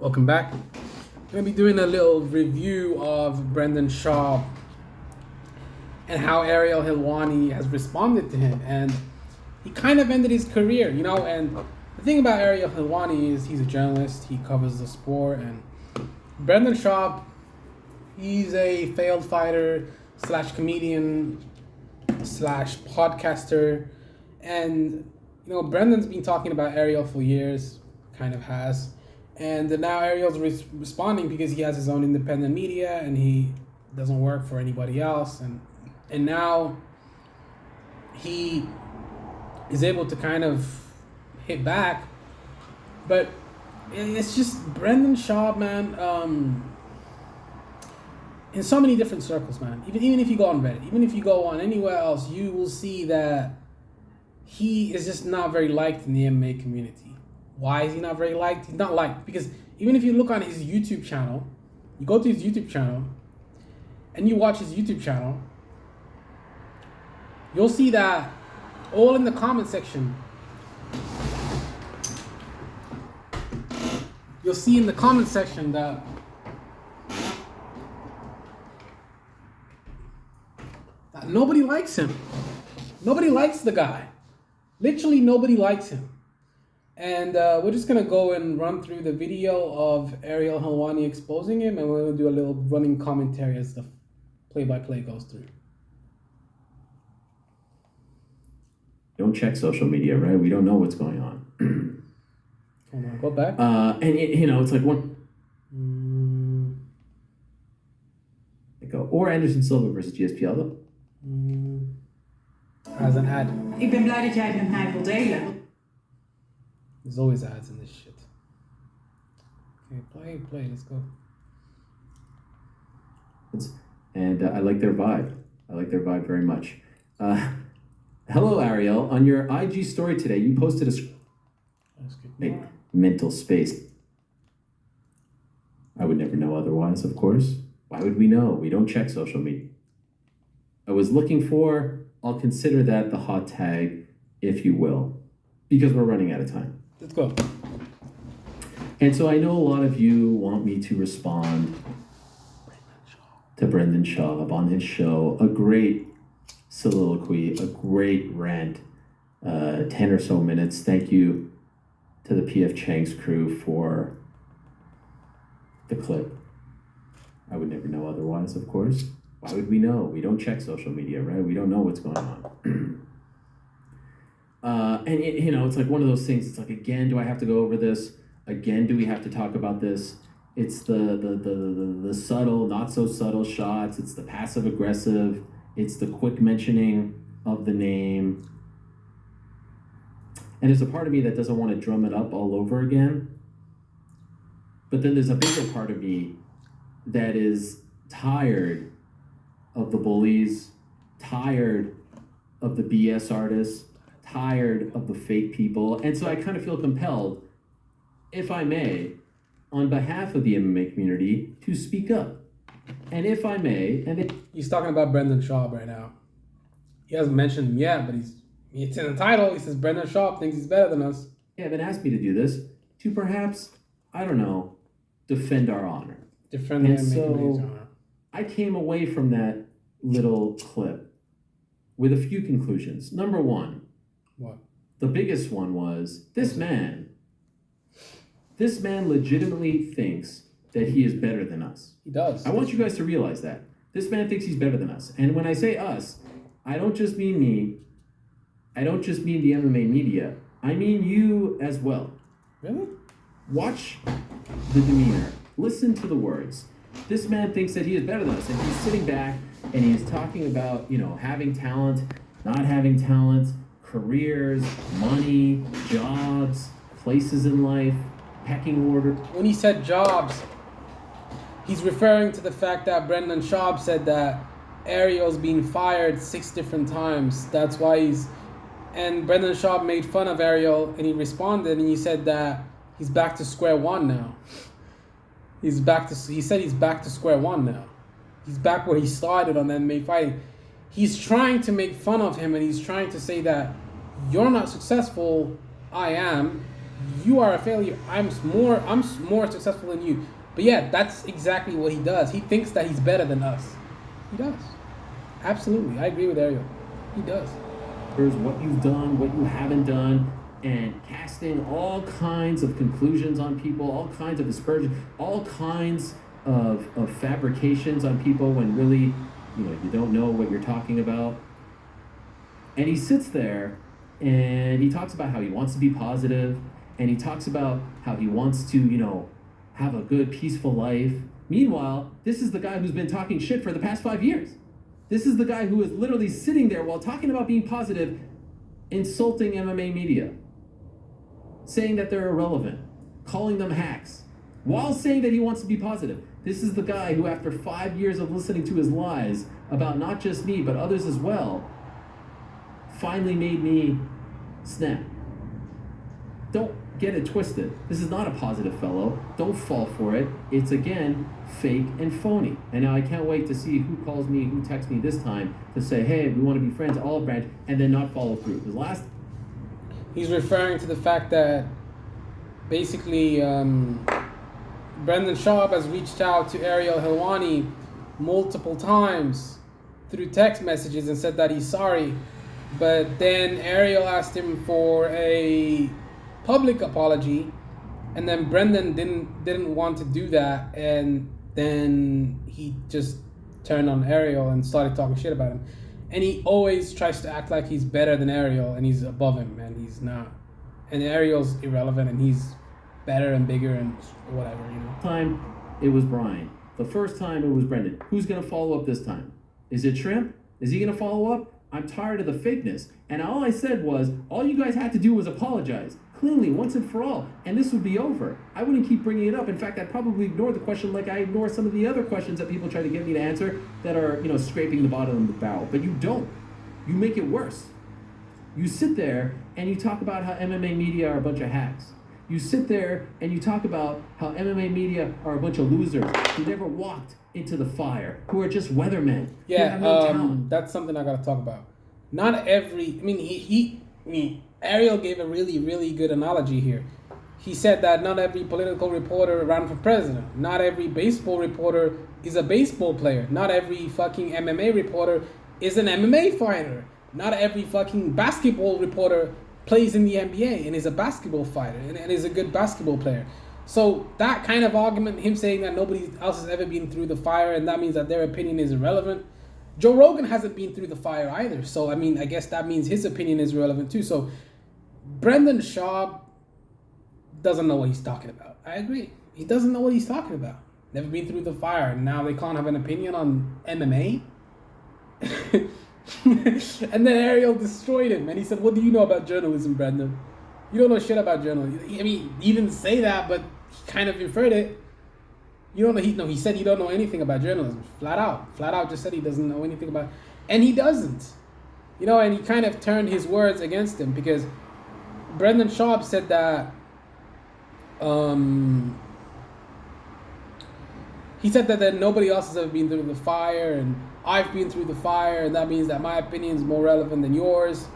Welcome back. I'm going to be doing a little review of Brendan SCHAUB and how Ariel Helwani has responded to him. And he kind of ended his career, And the thing about Ariel Helwani is he's a journalist, he covers the sport. And Brendan SCHAUB, he's a failed fighter slash comedian slash podcaster. And, Brendan's been talking about Ariel for years, kind of has. And now Ariel's responding because he has his own independent media and he doesn't work for anybody else. And now he is able to kind of hit back. But it's just Brendan SCHAUB, man, in so many different circles, man. Even if you go on Reddit, even if you go on anywhere else, you will see that he is just not very liked in the MMA community. Why is he not very liked? He's not liked because even if you look on his YouTube channel, you go to his YouTube channel and you watch his YouTube channel, you'll see that all in the comment section, you'll see in the comment section that nobody likes him. Nobody likes the guy. Literally nobody likes him. And we're just going to go and run through the video of Ariel Helwani exposing him, and we're going to do a little running commentary as the play-by-play goes through. Don't check social media, right? We don't know what's going on. Hold on, go back. It's like one... Or Anderson Silva versus GSP. As an ad. Ik ben blij dat jij het met mij wilt delen. There's always ads in this shit. Okay, play, let's go. And I like their vibe. I like their vibe very much. Hello, Ariel. On your IG story today, you posted a mental space. I would never know otherwise, of course. Why would we know? We don't check social media. I was looking for, I'll consider that the hot tag, if you will, because we're running out of time. Let's go. And so I know a lot of you want me to respond to Brendan SCHAUB on his show. A great soliloquy, a great rant, 10 or so minutes. Thank you to the PF Chang's crew for the clip. I would never know otherwise, of course. Why would we know? We don't check social media, right? We don't know what's going on. It's like one of those things. It's like, again, do I have to go over this? Again, do we have to talk about this? It's the subtle, not so subtle shots. It's the passive aggressive. It's the quick mentioning of the name. And there's a part of me that doesn't want to drum it up all over again. But then there's a bigger part of me that is tired of the bullies, tired of the BS artists, tired of the fake people. And so I kind of feel compelled, if I may, on behalf of the MMA community, to speak up. And if I may... He's talking about Brendan SCHAUB right now. He hasn't mentioned him yet, but it's in the title. He says Brendan SCHAUB thinks he's better than us. Yeah, but asked me to do this to perhaps, I don't know, defend our honor. Defend the MMA community's honor. I came away from that little clip with a few conclusions. Number one, what? The biggest one was this man legitimately thinks that he is better than us. He does. I want you guys to realize that. This man thinks he's better than us. And when I say us, I don't just mean me. I don't just mean the MMA media. I mean you as well. Really? Watch the demeanor. Listen to the words. This man thinks that he is better than us. And he's sitting back and he's talking about, having talent, not having talent, careers, money, jobs, places in life, pecking order. When he said jobs, he's referring to the fact that Brendan SCHAUB said that Ariel's been fired 6 different times. That's why and Brendan SCHAUB made fun of Ariel and he responded and he said that he's back to square one now. He said he's back to square one now. He's back where he started on MMA fighting. He's trying to make fun of him and he's trying to say that you're not successful, I am. you are a failure. I'm more successful than you. But yeah, that's exactly what he does. He thinks that he's better than us. He does. Absolutely. I agree with Ariel. He does. There's what you've done, what you haven't done, and casting all kinds of conclusions on people, all kinds of aspersions, all kinds of fabrications on people when really, you don't know what you're talking about. And he sits there and he talks about how he wants to be positive, and he talks about how he wants to, have a good, peaceful life. Meanwhile, this is the guy who's been talking shit for the past 5 years. This is the guy who is literally sitting there while talking about being positive, insulting MMA media, saying that they're irrelevant, calling them hacks, while saying that he wants to be positive. This is the guy who, after 5 years of listening to his lies about not just me, but others as well, finally made me snap. Don't get it twisted. This is not a positive fellow. Don't fall for it. It's, again, fake and phony. And now I can't wait to see who calls me, who texts me this time to say, hey, we want to be friends, olive branch, and then not follow through. Because He's referring to the fact that basically Brendan Schaub has reached out to Ariel Helwani multiple times through text messages and said that he's sorry. But then Ariel asked him for a public apology, and then Brendan didn't want to do that, and then he just turned on Ariel and started talking shit about him. And he always tries to act like he's better than Ariel, and he's above him, and he's not. And Ariel's irrelevant, and he's better and bigger and whatever, time it was Brian. The first time it was Brendan. Who's gonna follow up this time? Is it Shrimp? Is he gonna follow up? I'm tired of the fakeness. And all I said was, all you guys had to do was apologize cleanly, once and for all, and this would be over. I wouldn't keep bringing it up. In fact, I'd probably ignore the question like I ignore some of the other questions that people try to get me to answer that are, scraping the bottom of the barrel. But you don't. You make it worse. You sit there and you talk about how MMA media are a bunch of hacks. You sit there and you talk about how MMA media are a bunch of losers who never walked into the fire, who are just weathermen. Yeah, that's something I gotta talk about. Not every, Ariel gave a really, really good analogy here. He said that not every political reporter ran for president. Not every baseball reporter is a baseball player. Not every fucking MMA reporter is an MMA fighter. Not every fucking basketball reporter plays in the NBA and is a basketball fighter and is a good basketball player. So that kind of argument, him saying that nobody else has ever been through the fire and that means that their opinion is irrelevant. Joe Rogan hasn't been through the fire either. So, I guess that means his opinion is relevant too. So Brendan Schaub doesn't know what he's talking about. I agree. He doesn't know what he's talking about. Never been through the fire. And now they can't have an opinion on MMA. And then Ariel destroyed him. And he said, what do you know about journalism, Brendan? You don't know shit about journalism. He didn't say that, but he kind of inferred it. You don't know. He said he don't know anything about journalism. Flat out just said he doesn't know anything about. And he doesn't. And he kind of turned his words against him because Brendan Schaub said that he said that nobody else has ever been through the fire and I've been through the fire and that means that my opinion is more relevant than yours.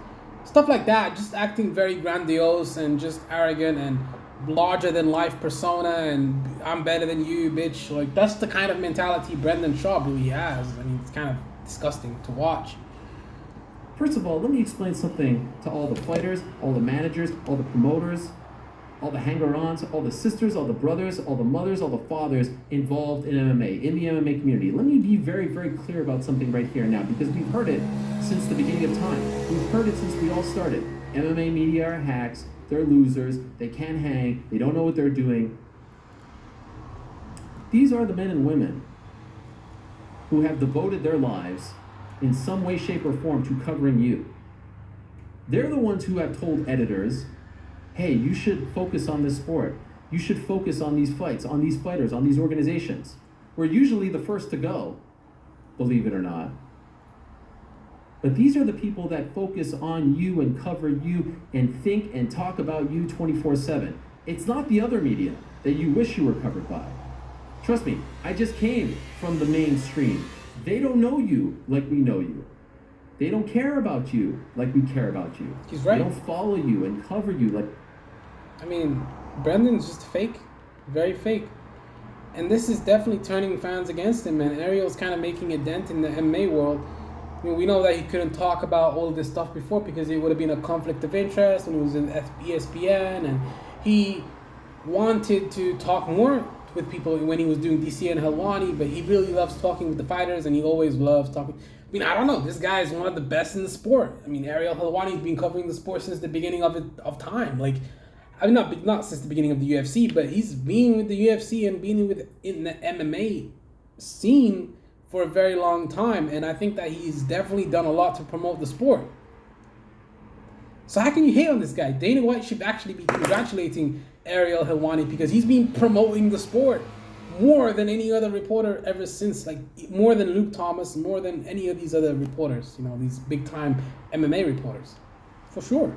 Stuff like that, just acting very grandiose and just arrogant and larger than life persona and I'm better than you, bitch. Like that's the kind of mentality Brendan Schaub really has. It's kind of disgusting to watch. First of all, let me explain something to all the fighters, all the managers, all the promoters, all the hanger-ons, all the sisters, all the brothers, all the mothers, all the fathers involved in MMA, in the MMA community. Let me be very, very clear about something right here now, because we've heard it since the beginning of time. We've heard it since we all started. MMA media are hacks, they're losers, they can't hang, they don't know what they're doing. These are the men and women who have devoted their lives in some way, shape, or form to covering you. They're the ones who have told editors, hey, you should focus on this sport. You should focus on these fights, on these fighters, on these organizations. We're usually the first to go, believe it or not. But these are the people that focus on you and cover you and think and talk about you 24/7. It's not the other media that you wish you were covered by. Trust me, I just came from the mainstream. They don't know you like we know you. They don't care about you like we care about you. He's right. They don't follow you and cover you like... I mean, Brendan's just fake, very fake. And this is definitely turning fans against him, and Ariel's kind of making a dent in the MMA world. I mean, we know that he couldn't talk about all of this stuff before because it would have been a conflict of interest when he was in ESPN, and he wanted to talk more with people when he was doing DC and Helwani, but he really loves talking with the fighters, and he always loves talking. I mean, I don't know. This guy is one of the best in the sport. I mean, Ariel Helwani's been covering the sport since the beginning of time. Like, I mean, not since the beginning of the UFC, but he's been with the UFC and been in the MMA scene for a very long time, and I think that he's definitely done a lot to promote the sport. So how can you hate on this guy? Dana White should actually be congratulating Ariel Helwani because he's been promoting the sport more than any other reporter ever since, like more than Luke Thomas, more than any of these other reporters, these big time MMA reporters, for sure.